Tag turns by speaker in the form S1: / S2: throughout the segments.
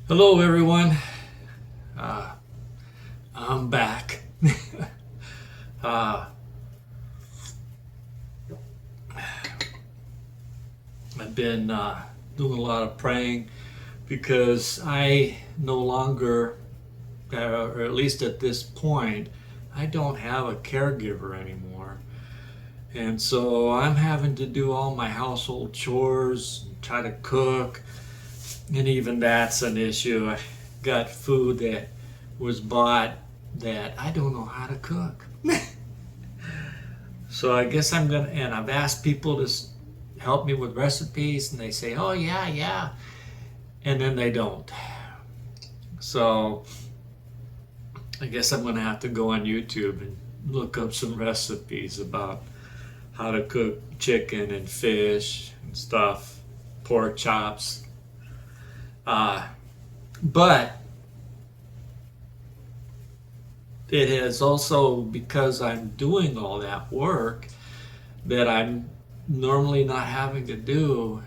S1: Hello, everyone. Uh, I'm back. uh, I've been doing a lot of praying because I no longer, or at least at this point, I don't have a caregiver anymore. And so I'm having to do all my household chores, try to cook, and even that's an issue. I got food that was bought that I don't know how to cook. So I guess I'm gonna, and I've asked people to help me with recipes, and they say, "Oh yeah, yeah," and then they don't. So I guess I'm gonna have to go on YouTube and look up some recipes about how to cook chicken and fish and stuff, pork chops. But it is also because I'm doing all that work that I'm normally not having to do.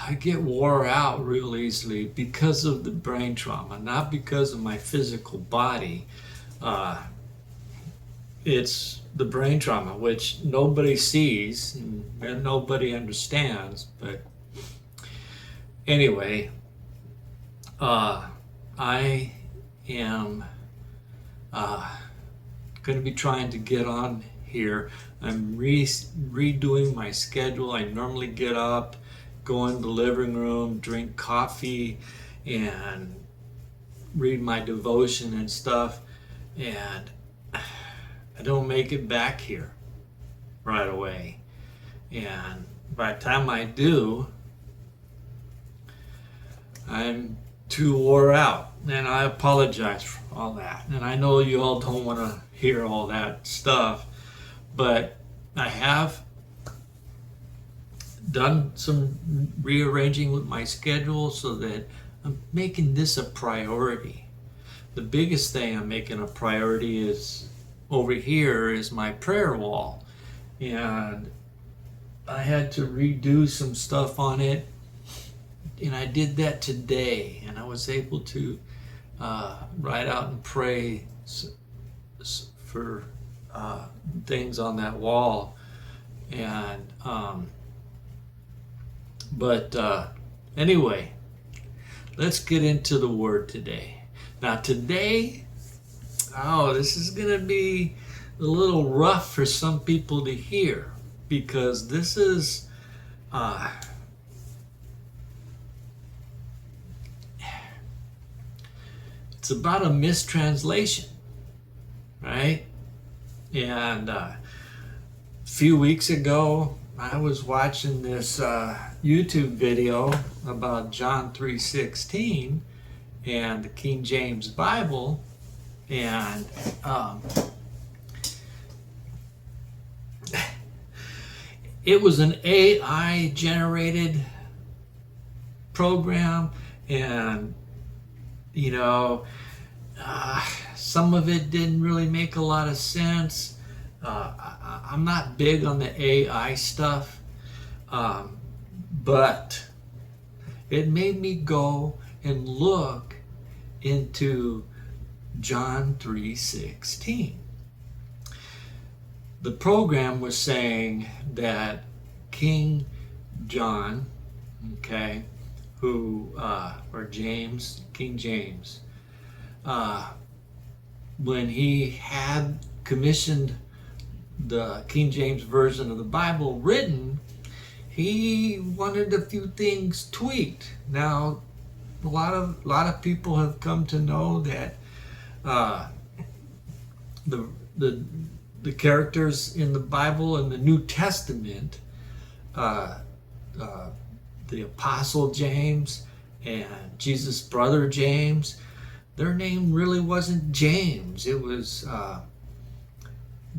S1: I get wore out real easily because of the brain trauma, not because of my physical body. It's the brain trauma, which nobody sees and nobody understands. But anyway, I am going to be trying to get on here. I'm redoing my schedule. I normally get up, go in the living room, drink coffee, and read my devotion and stuff. And I don't make it back here right away. And by the time I do, I'm too wore out, and I apologize for all that. And I know you all don't want to hear all that stuff, but I have done some rearranging with my schedule so that I'm making this a priority. The biggest thing I'm making a priority is over here is my prayer wall, and I had to redo some stuff on it. And I did that today, and I was able to write out and pray for things on that wall. And anyway, let's get into the word today. Now today, this is gonna be a little rough for some people to hear, because this is it's about a mistranslation, right? And a few weeks ago, I was watching this YouTube video about John 3:16 and the King James Bible, and it was an AI generated program, and some of it didn't really make a lot of sense. I'm not big on the AI stuff, but it made me go and look into John 3:16. The program was saying that King John, okay, or James, King James, when he had commissioned the King James Version of the Bible written, he wanted a few things tweaked. Now, a lot of people have come to know that the characters in the Bible in the New Testament, the Apostle James and Jesus' brother James, their name really wasn't James. It was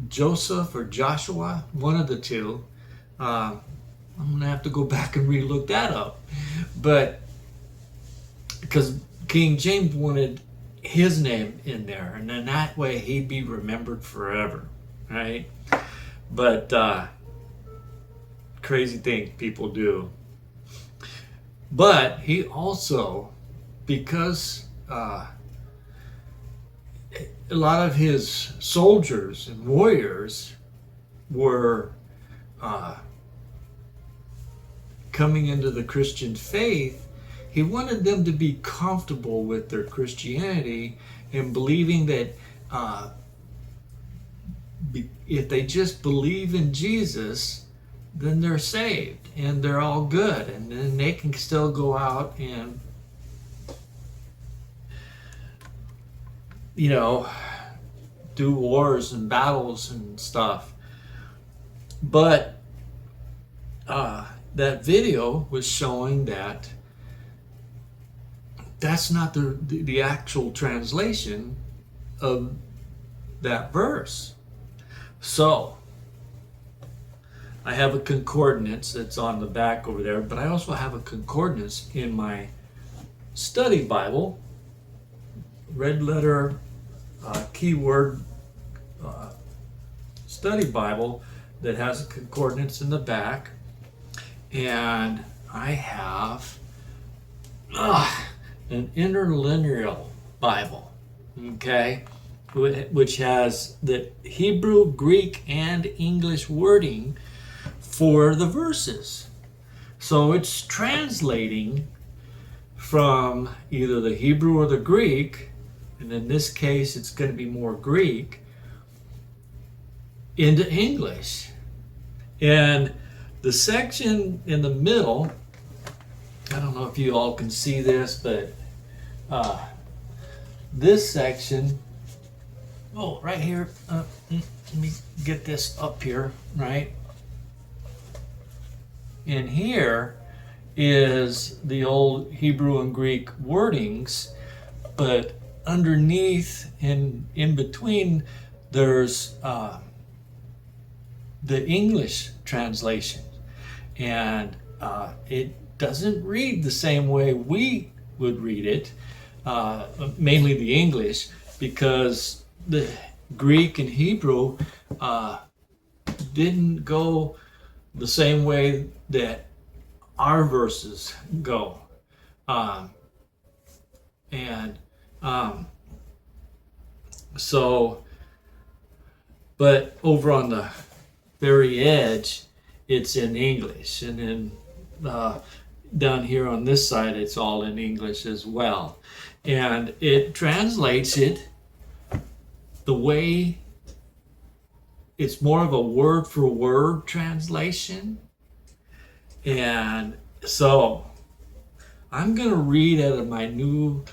S1: Joseph or Joshua, one of the two. I'm going to have to go back and re-look that up. But because King James wanted his name in there, and then that way he'd be remembered forever, right? But crazy thing people do. But he also, because a lot of his soldiers and warriors were coming into the Christian faith, he wanted them to be comfortable with their Christianity and believing that if they just believe in Jesus, then they're saved and they're all good, and then they can still go out and, you know, do wars and battles and stuff. But that video was showing that that's not the actual translation of that verse. So I have a concordance that's on the back over there, but I also have a concordance in my study Bible, red letter keyword study Bible, that has a concordance in the back. And I have an interlinear Bible, okay, which has the Hebrew, Greek, and English wording for the verses. So it's translating from either the Hebrew or the Greek, and in this case it's going to be more Greek, into English. And the section in the middle, I don't know if you all can see this, but this section, right here, let me get this up here, right? And here is the old Hebrew and Greek wordings, but underneath and in between there's the English translation. And it doesn't read the same way we would read it, mainly the English, because the Greek and Hebrew didn't go the same way that our verses go. But over on the very edge, it's in English, and then down here on this side, it's all in English as well. And it translates it the way it's more of a word for word translation. And so I'm going to read out of my new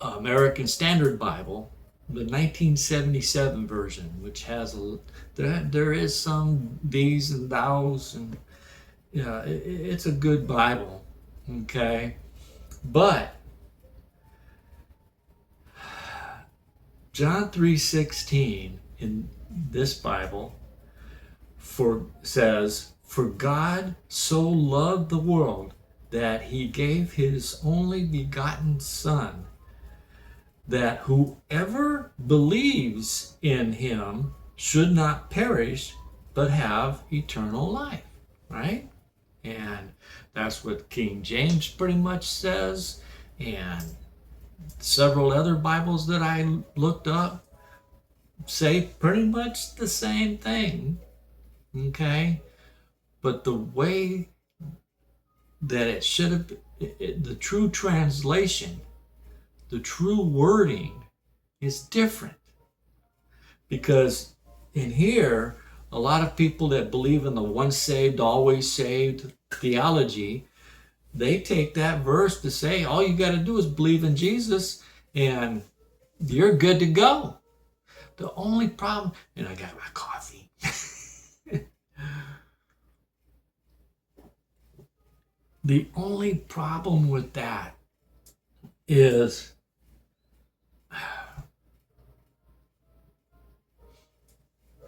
S1: American Standard Bible, the 1977 version, which has there is some these and thous, and yeah, it's a good Bible, okay? But John 3:16 in this Bible says, "For God so loved the world that he gave his only begotten Son, that whoever believes in him should not perish, but have eternal life," right? And that's what King James pretty much says, and several other Bibles that I looked up say pretty much the same thing, okay? But the way that it should have been, the true translation, the true wording is different. Because in here, a lot of people that believe in the once saved, always saved theology, they take that verse to say all you got to do is believe in Jesus and you're good to go. The only problem, and I got my coffee. The only problem with that is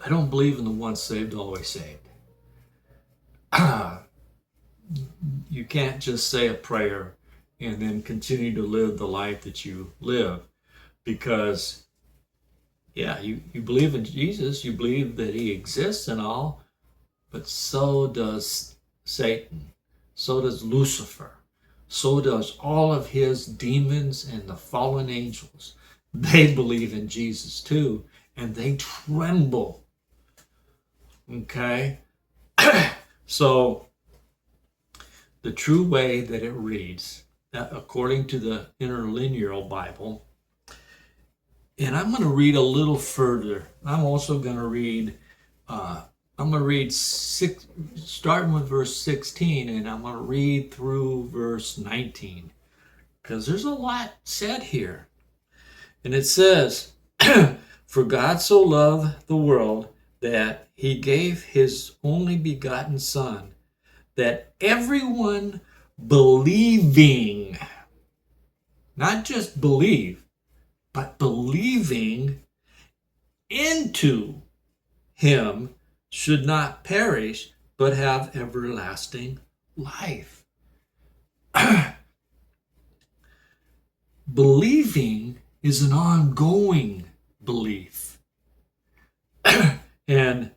S1: I don't believe in the once saved, always saved. You can't just say a prayer and then continue to live the life that you live, because you believe in Jesus, you believe that he exists and all, but so does Satan, so does Lucifer, so does all of his demons and the fallen angels. They believe in Jesus too, and they tremble. Okay? So, the true way that it reads, according to the Interlinear Bible, and I'm going to read a little further. I'm also going to read, starting with verse 16, and I'm going to read through verse 19, because there's a lot said here. And it says, "For God so loved the world that he gave his only begotten Son, that everyone believing," not just believe, but believing into him should not perish, but have everlasting life. Believing is an ongoing belief. And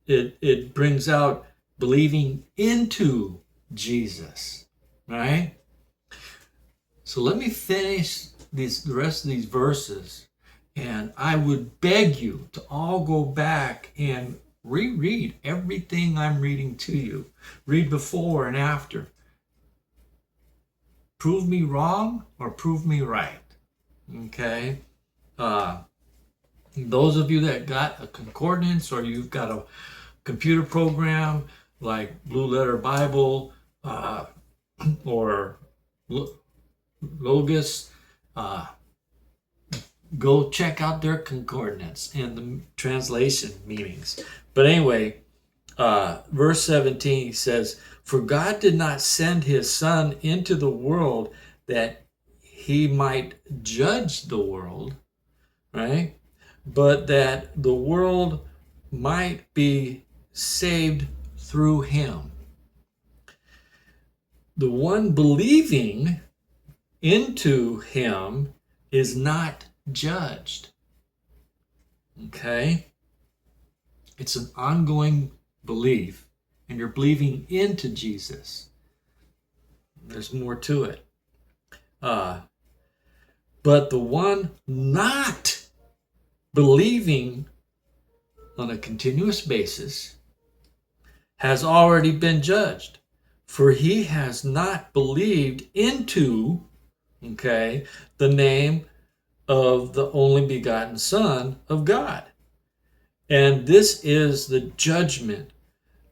S1: it brings out believing into Jesus, right? So let me finish the rest of these verses, and I would beg you to all go back and reread everything I'm reading to you. Read before and after. Prove me wrong or prove me right. Okay? Those of you that got a concordance or you've got a computer program like Blue Letter Bible or Logos, go check out their concordance and the translation meanings. But anyway, verse 17 says, "For God did not send his Son into the world that he might judge the world," right? "But that the world might be saved through him." The one believing into him is not judged. Okay? It's an ongoing belief, and you're believing into Jesus. There's more to it. But the one not believing on a continuous basis has already been judged, for he has not believed into, okay, the name of the only begotten Son of God. And this is the judgment,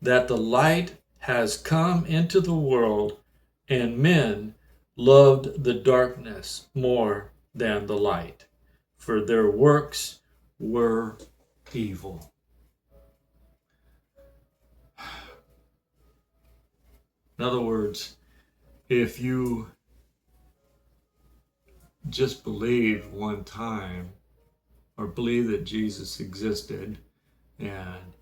S1: that the light has come into the world, and men loved the darkness more than the light, for their works were evil. In other words, if you just believe one time, or believe that Jesus existed and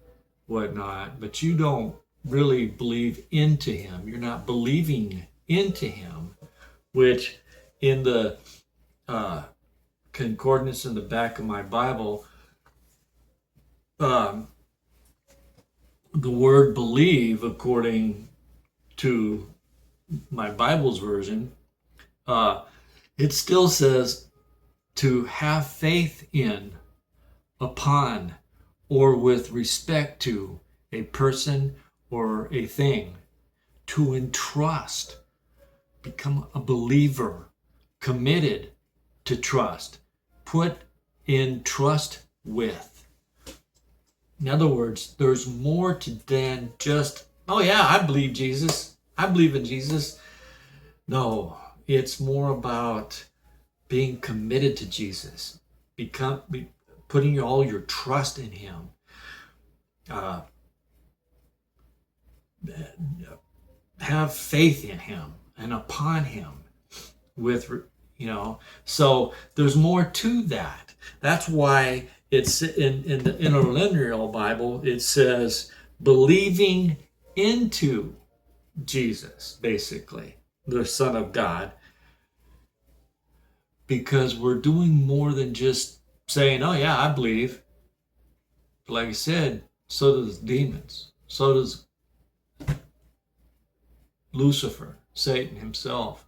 S1: whatnot, but you don't really believe into him, you're not believing into him, which in the concordance in the back of my Bible, the word believe, according to my Bible's version, it still says to have faith in, upon, or with respect to a person or a thing. To entrust, become a believer, committed to trust, put in trust with. In other words, there's more to than just, oh yeah, I believe Jesus, I believe in Jesus. No, it's more about being committed to Jesus, putting all your trust in him, have faith in him and upon him, with, so there's more to that. That's why it's in the Interlinear Bible, it says believing into Jesus, basically, the Son of God, because we're doing more than just saying, oh yeah, I believe. Like I said, so does demons. So does Lucifer, Satan himself.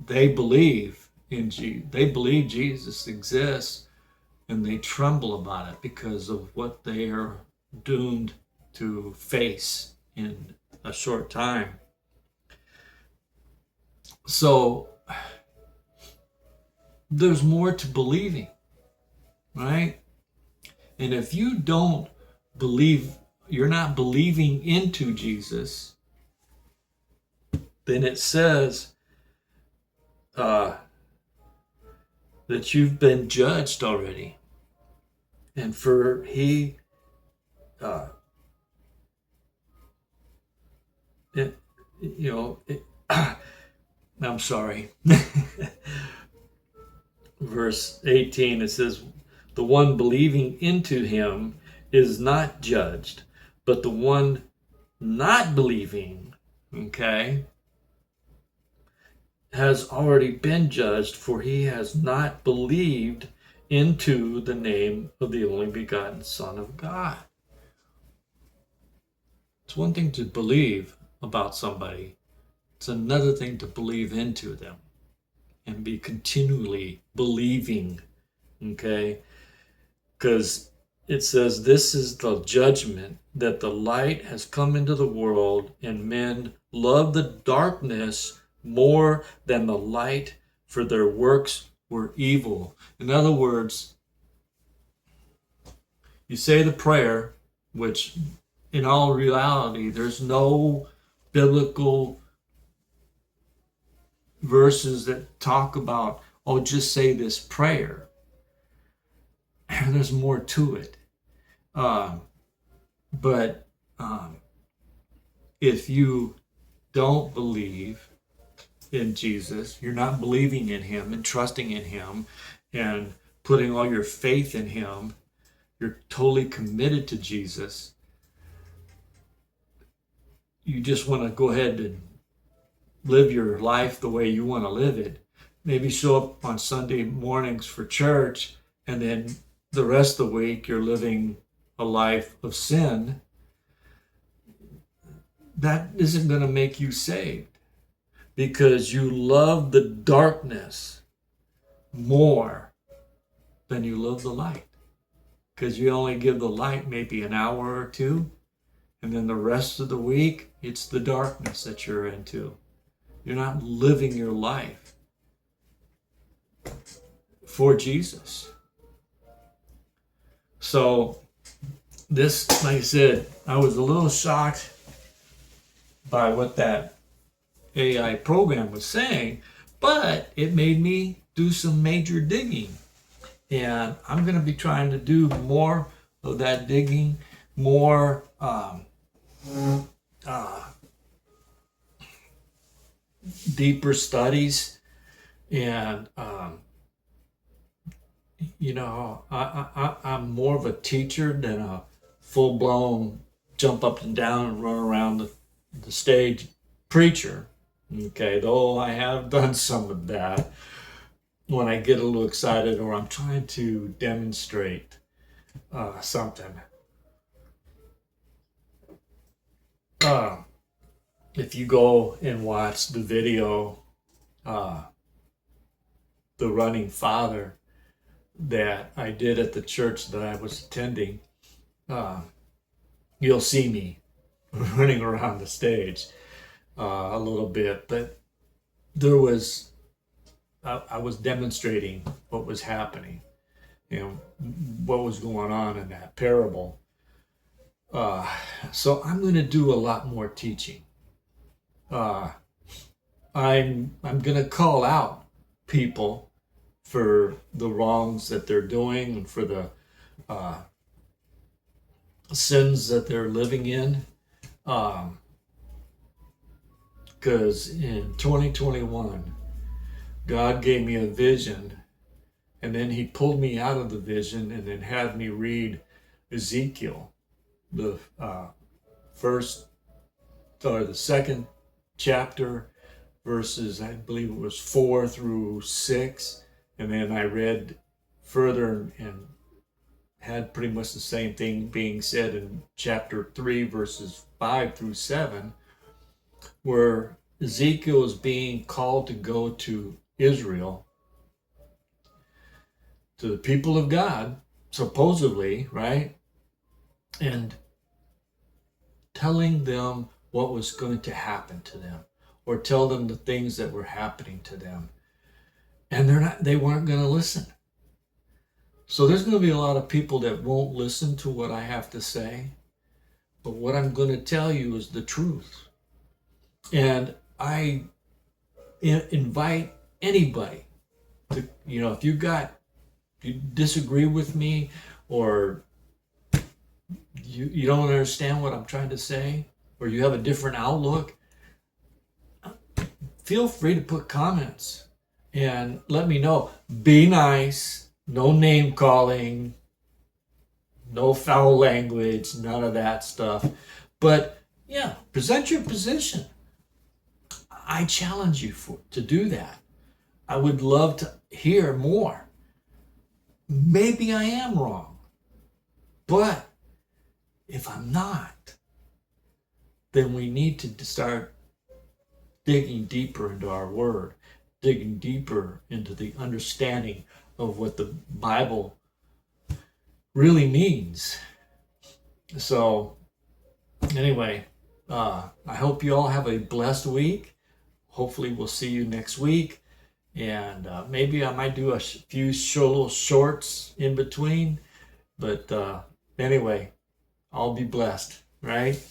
S1: they believe they believe Jesus exists, and they tremble about it because of what they are doomed to face in a short time. So there's more to believing, right? And if you don't believe, you're not believing into Jesus, then it says that you've been judged already. And for he, I'm sorry. Verse 18, it says, the one believing into him is not judged, but the one not believing, okay, has already been judged, for he has not believed into the name of the only begotten Son of God. It's one thing to believe about somebody. It's another thing to believe into them and be continually believing, okay? Because it says, this is the judgment, that the light has come into the world, and men love the darkness more than the light, for their works were evil. In other words, you say the prayer, which in all reality, there's no biblical verses that talk about, oh, just say this prayer. There's more to it. But if you don't believe in Jesus, you're not believing in him and trusting in him and putting all your faith in him, you're totally committed to Jesus, you just want to go ahead and live your life the way you want to live it. Maybe show up on Sunday mornings for church, and then the rest of the week you're living a life of sin. That isn't going to make you saved, because you love the darkness more than you love the light. Because you only give the light maybe an hour or two, and then the rest of the week it's the darkness that you're into. You're not living your life for Jesus. So this, like I said, I was a little shocked by what that AI program was saying, but it made me do some major digging. And I'm going to be trying to do more of that digging, more deeper studies. And, I'm more of a teacher than a full-blown jump up and down and run around the stage preacher. Okay, though I have done some of that when I get a little excited or I'm trying to demonstrate something. If you go and watch the video, The Running Father, that I did at the church that I was attending, you'll see me running around the stage a little bit, but I was demonstrating what was happening, what was going on in that parable. So I'm going to do a lot more teaching. I'm going to call out people for the wrongs that they're doing and for the sins that they're living in. Because in 2021, God gave me a vision, and then he pulled me out of the vision and then had me read Ezekiel, the second chapter, verses, I believe it was 4 through 6. And then I read further and had pretty much the same thing being said in chapter 3, verses 5 through 7, where Ezekiel is being called to go to Israel, to the people of God, supposedly, right? And telling them what was going to happen to them, or tell them the things that were happening to them. And they weren't going to listen. So there's going to be a lot of people that won't listen to what I have to say. But what I'm going to tell you is the truth. And I invite anybody to, if you disagree with me, or you don't understand what I'm trying to say, or you have a different outlook, feel free to put comments and let me know. Be nice, no name calling, no foul language, none of that stuff. But yeah, present your position. I challenge you to do that. I would love to hear more. Maybe I am wrong, but if I'm not, then we need to start digging deeper into our word, digging deeper into the understanding of what the Bible really means. So anyway, I hope you all have a blessed week. Hopefully we'll see you next week. And maybe I might do a few little shorts in between. But anyway, I'll be blessed, right?